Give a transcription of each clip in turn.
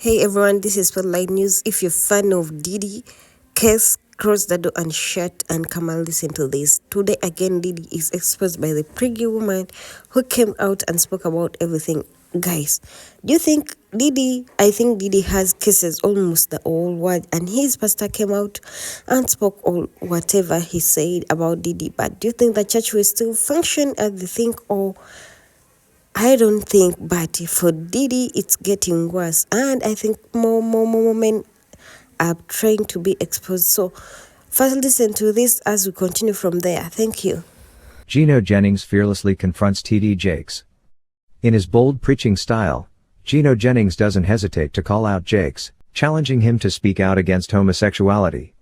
Hey everyone, this is Spotlight News. If you're a fan of Diddy, case, cross the door and shut and come and listen to this. Today again, Diddy is exposed by the Prego woman who came out and spoke about everything. Guys, do you think I think Diddy has cases almost the whole world, and his pastor came out and spoke all whatever he said about Diddy. But do you think the church will still function as they think, or I don't think, but for Diddy, it's getting worse. And I think more men are trying to be exposed. So first listen to this as we continue from there. Thank you. Gino Jennings fearlessly confronts T.D. Jakes. In his bold preaching style, Gino Jennings doesn't hesitate to call out Jakes, challenging him to speak out against homosexuality.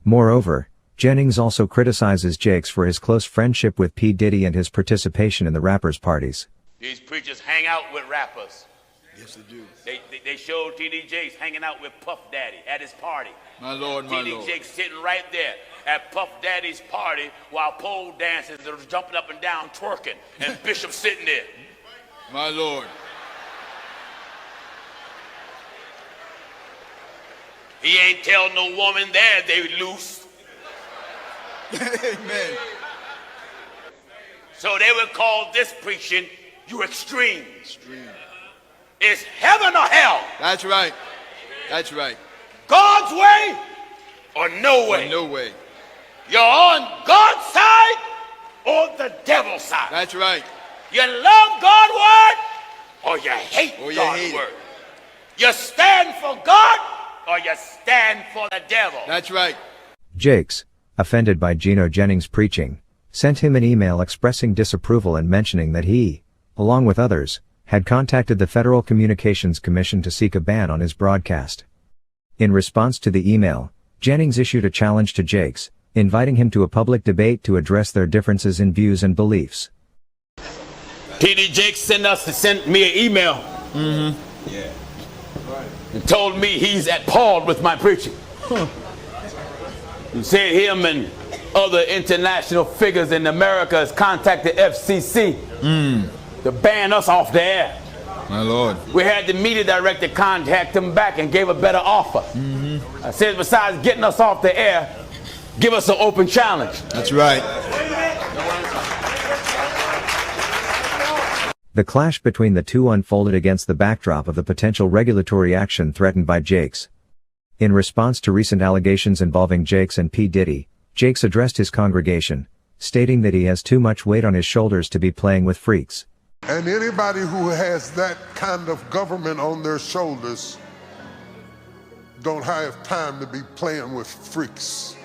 Moreover, Jennings also criticizes Jakes for his close friendship with P. Diddy and his participation in the rappers' parties. These preachers hang out with rappers. Yes, they do. They showed T.D. Jakes hanging out with Puff Daddy at his party. My Lord, my T.D. Lord. Jakes sitting right there at Puff Daddy's party while pole dancers are jumping up and down twerking, and Bishop sitting there. My Lord. He ain't tell no woman there they loose. Amen. So they would call this preaching, you extreme. Extreme. It's heaven or hell. That's right. That's right. God's way or no way. Or no way. You're on God's side or the devil's side. That's right. You love God's word or you hate God's word. You stand for God or you stand for the devil. That's right. Jakes, offended by Gino Jennings' preaching, sent him an email expressing disapproval and mentioning that he, along with others, had contacted the Federal Communications Commission to seek a ban on his broadcast. In response to the email, Jennings issued a challenge to Jakes, inviting him to a public debate to address their differences in views and beliefs. T.D. Jakes sent me an email. Yeah. Right. And told me he's at Paul with my preaching. He said him and other international figures in America has contacted FCC to ban us off the air. My Lord. We had the media director contact him back and gave a better offer. I said, besides getting us off the air, give us an open challenge. That's right. The clash between the two unfolded against the backdrop of the potential regulatory action threatened by Jakes. In response to recent allegations involving Jakes and P. Diddy, Jakes addressed his congregation, stating that he has too much weight on his shoulders to be playing with freaks. And anybody who has that kind of government on their shoulders don't have time to be playing with freaks.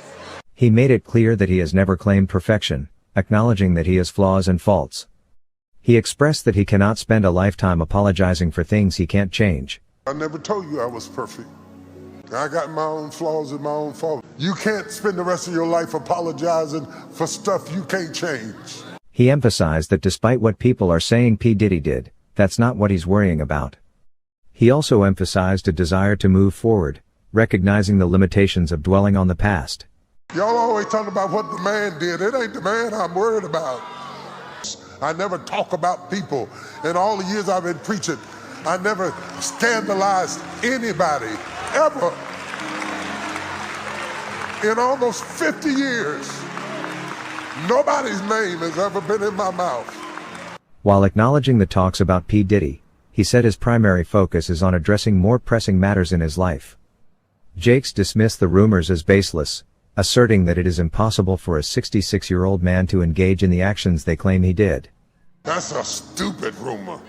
He made it clear that he has never claimed perfection, acknowledging that he has flaws and faults. He expressed that he cannot spend a lifetime apologizing for things he can't change. I never told you I was perfect. I got my own flaws and my own faults. You can't spend the rest of your life apologizing for stuff you can't change. He emphasized that despite what people are saying P. Diddy did, that's not what he's worrying about. He also emphasized a desire to move forward, recognizing the limitations of dwelling on the past. Y'all always talking about what the man did. It ain't the man I'm worried about. I never talk about people. In all the years I've been preaching, I never scandalized anybody, ever. In almost 50 years, nobody's name has ever been in my mouth. While acknowledging the talks about P. Diddy, he said his primary focus is on addressing more pressing matters in his life. Jakes dismissed the rumors as baseless, asserting that it is impossible for a 66-year-old man to engage in the actions they claim he did. That's a stupid rumor.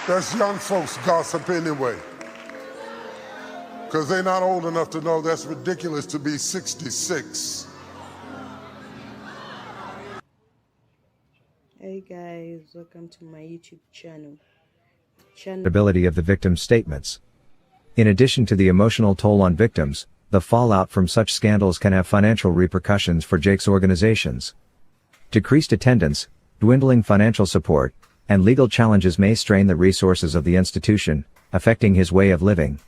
That's young folks gossip anyway. Because they're not old enough to know that's ridiculous to be 66. Hey guys, welcome to my YouTube channel. Ability of the victim's statements. In addition to the emotional toll on victims, the fallout from such scandals can have financial repercussions for Jakes' organizations. Decreased attendance, dwindling financial support, and legal challenges may strain the resources of the institution, affecting his way of living.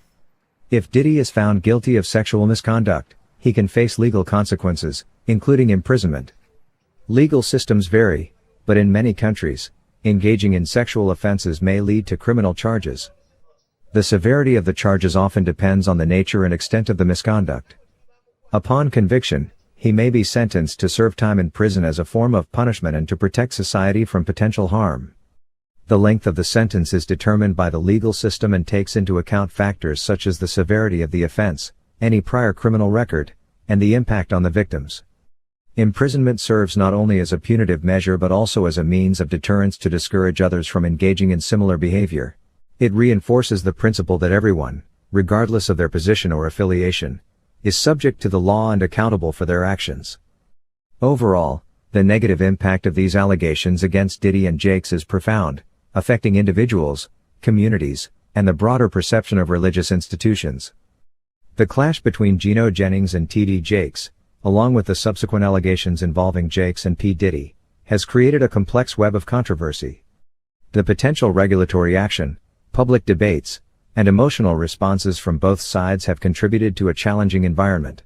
If Diddy is found guilty of sexual misconduct, he can face legal consequences, including imprisonment. Legal systems vary, but in many countries, Engaging in sexual offenses may lead to criminal charges. The severity of the charges often depends on the nature and extent of the misconduct. Upon conviction, he may be sentenced to serve time in prison as a form of punishment and to protect society from potential harm. The length of the sentence is determined by the legal system and takes into account factors such as the severity of the offense, any prior criminal record, and the impact on the victims. Imprisonment serves not only as a punitive measure but also as a means of deterrence to discourage others from engaging in similar behavior. It reinforces the principle that everyone, regardless of their position or affiliation, is subject to the law and accountable for their actions. Overall, the negative impact of these allegations against Diddy and Jakes is profound, affecting individuals, communities, and the broader perception of religious institutions. The clash between Gino Jennings and T.D. Jakes, along with the subsequent allegations involving Jakes and P. Diddy, has created a complex web of controversy. The potential regulatory action, public debates, and emotional responses from both sides have contributed to a challenging environment.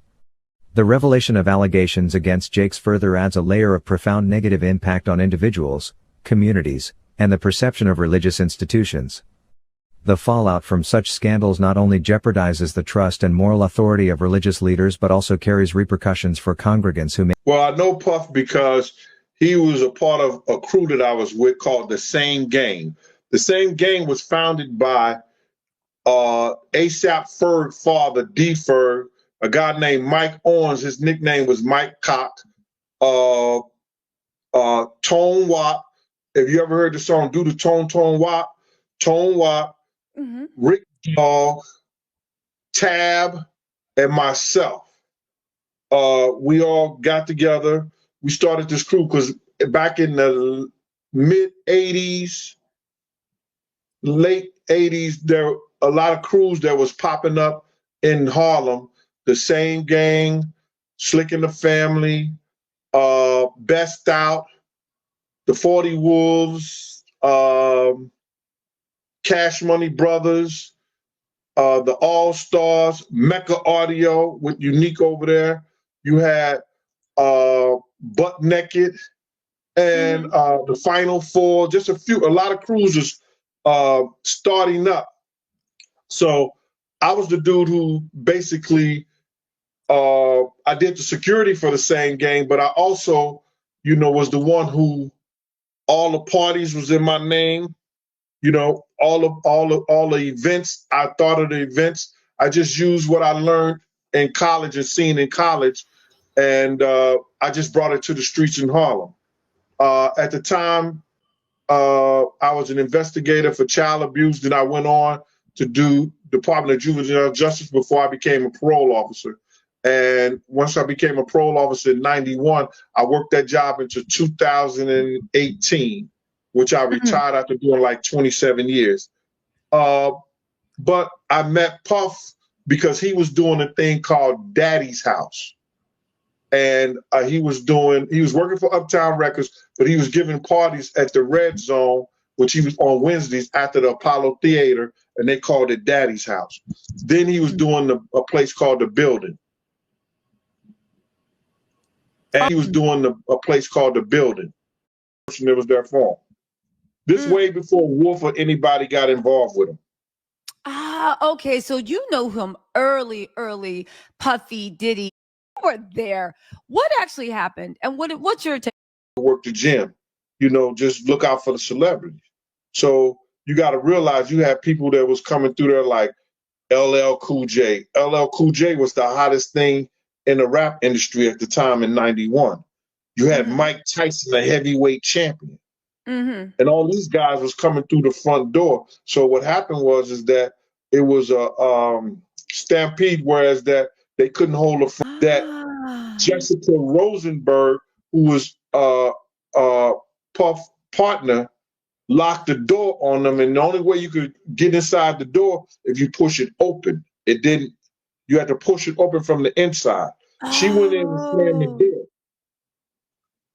The revelation of allegations against Jakes further adds a layer of profound negative impact on individuals, communities, and the perception of religious institutions. The fallout from such scandals not only jeopardizes the trust and moral authority of religious leaders but also carries repercussions for congregants who may... Well, I know Puff because he was a part of a crew that I was with called The Same Gang. The Same Gang was founded by A$AP Ferg's father, D. Ferg, a guy named Mike Owens. His nickname was Mike Cock. Tone Wop. If you ever heard the song Do the Tone Wop, Tone Wop, Rick Dog, Tab, and myself. We all got together. We started this crew because back in the mid 80s, late 80s, there were a lot of crews that was popping up in Harlem. The Same Gang, Slick and the Family, Best Out, the 40 Wolves, Cash Money Brothers, the All Stars, Mecca Audio with Unique over there. You had Butt Naked and the Final Four, just a lot of crews starting up. So I was the dude who basically, I did the security for the Same Gang, but I also, was the one who all the parties was in my name. All the events. I thought of the events. I just used what I learned in college and seen in college, and I just brought it to the streets in Harlem. At the time, I was an investigator for child abuse. Then I went on to do Department of Juvenile Justice before I became a parole officer. And once I became a parole officer in 91, I worked that job until 2018, which I retired after doing like 27 years. But I met Puff because he was doing a thing called Daddy's House. And he was working for Uptown Records, but he was giving parties at the Red Zone, which he was on Wednesdays after the Apollo Theater, and they called it Daddy's House. Then he was doing a place called The Building. And he was doing a place called The Building. It was there for him. This way before Wolf or anybody got involved with him. Okay, so you know him early, Puffy, Diddy. You were there. What actually happened? And what's your take? Work the gym, just look out for the celebrities. So you got to realize you had people that was coming through there like LL Cool J. LL Cool J was the hottest thing in the rap industry at the time in 91. You had Mike Tyson, the heavyweight champion. And all these guys was coming through the front door. So what happened was that it was a stampede, whereas that they couldn't hold that Jessica Rosenberg, who was Puff partner, locked the door on them, and the only way you could get inside the door if you push it open. It didn't. You had to push it open from the inside. She went in and slammed the door.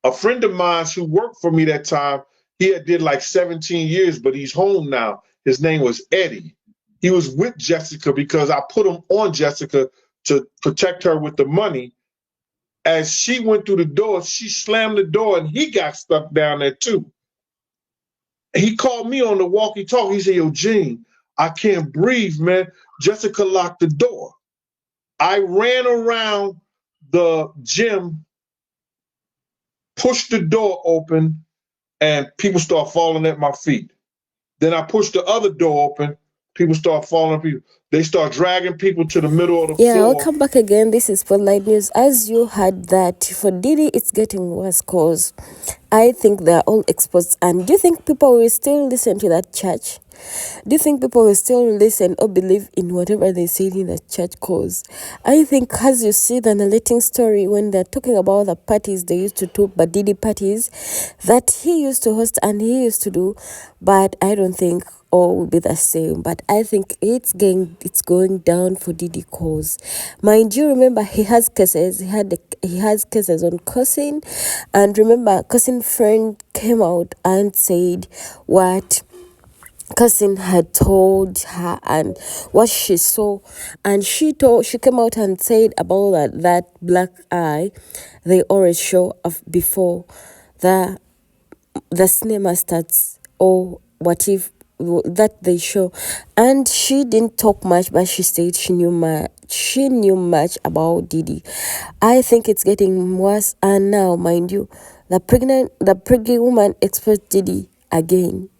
A friend of mine who worked for me that time, he had did like 17 years, but he's home now. His name was Eddie. He was with Jessica because I put him on Jessica to protect her with the money. As she went through the door, she slammed the door and he got stuck down there too. He called me on the walkie-talkie. He said, yo, Gene, I can't breathe, man. Jessica locked the door. I ran around the gym, pushed the door open, and people start falling at my feet. Then I pushed the other door open. People start falling. They start dragging people to the middle of the Yeah, floor. welcome back again. This is Spotlight News. As you heard that for Diddy, it's getting worse because I think they're all exposed. And do you think people will still listen to that church? Do you think people will still listen or believe in whatever they say in the church? Cause I think, as you see the narrating story, when they're talking about the parties they used to do, but Diddy parties that he used to host and he used to do, but I don't think all will be the same. But I think it's going down for Diddy. Cause mind you, remember he has cases. He has cases on cursing, and remember, cousin friend came out and said what cousin had told her and what she saw, and she came out and said about that black eye they always show of before the cinema starts, or what if that they show. And she didn't talk much, but she said she knew much about Diddy. I think it's getting worse, and now mind you, the pregnant woman exposed Diddy again.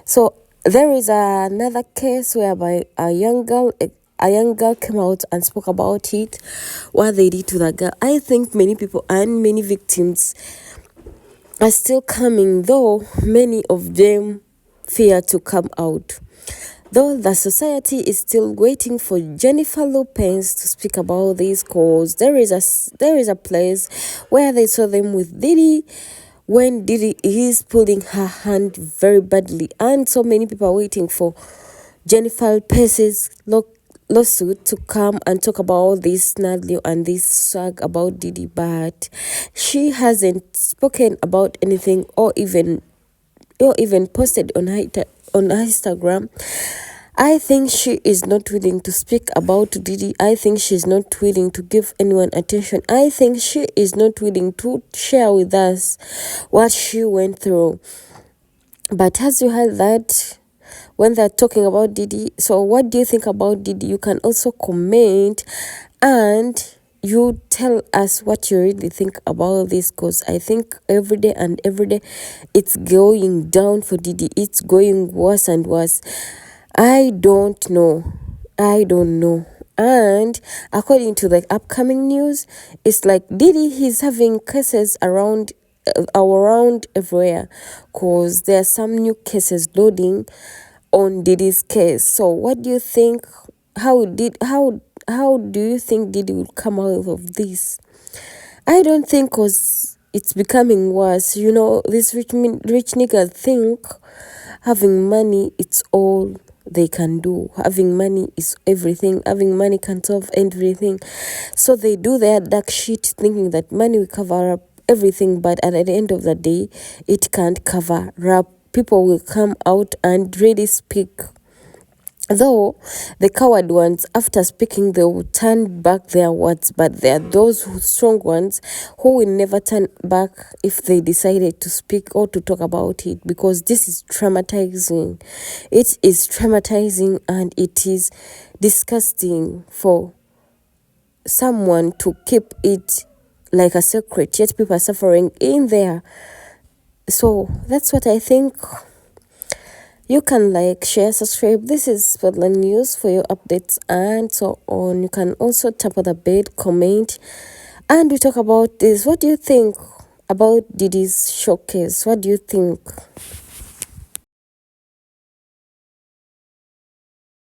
So there is another case whereby a young girl came out and spoke about it, what they did to the girl. I think many people and many victims are still coming, though many of them fear to come out. Though the society is still waiting for Jennifer Lopez to speak about this, cause there is a place where they saw them with Diddy, when Diddy is pulling her hand very badly, and so many people are waiting for Jennifer Lopez's lawsuit to come and talk about this snarly and this swag about Diddy, but she hasn't spoken about anything or even posted on Instagram. I think she is not willing to speak about Diddy. I think she's not willing to give anyone attention. I think she is not willing to share with us what she went through. But as you heard that, when they're talking about Diddy, so what do you think about Diddy? You can also comment and you tell us what you really think about this, because I think every day it's going down for Diddy. It's going worse and worse. I don't know. And according to the upcoming news, it's like Diddy, he's having cases around everywhere, because there are some new cases loading on Diddy's case. So what do you think? How do you think Diddy will come out of this? I don't think, because it's becoming worse. You know, these rich niggas think having money, it's all they can do. Having money is everything. Having money can solve everything. So they do their dark shit thinking that money will cover up everything, but at the end of the day, it can't cover up. People will come out and really speak. Though the coward ones, after speaking, they will turn back their words, but there are those strong ones who will never turn back if they decided to speak or to talk about it, because this is traumatizing. It is traumatizing, and it is disgusting for someone to keep it like a secret, yet people are suffering in there. So that's what I think. You can like, share, subscribe. This is Spotlight News for your updates and so on. You can also tap on the bell, comment, and we talk about this. What do you think about Diddy's showcase? What do you think?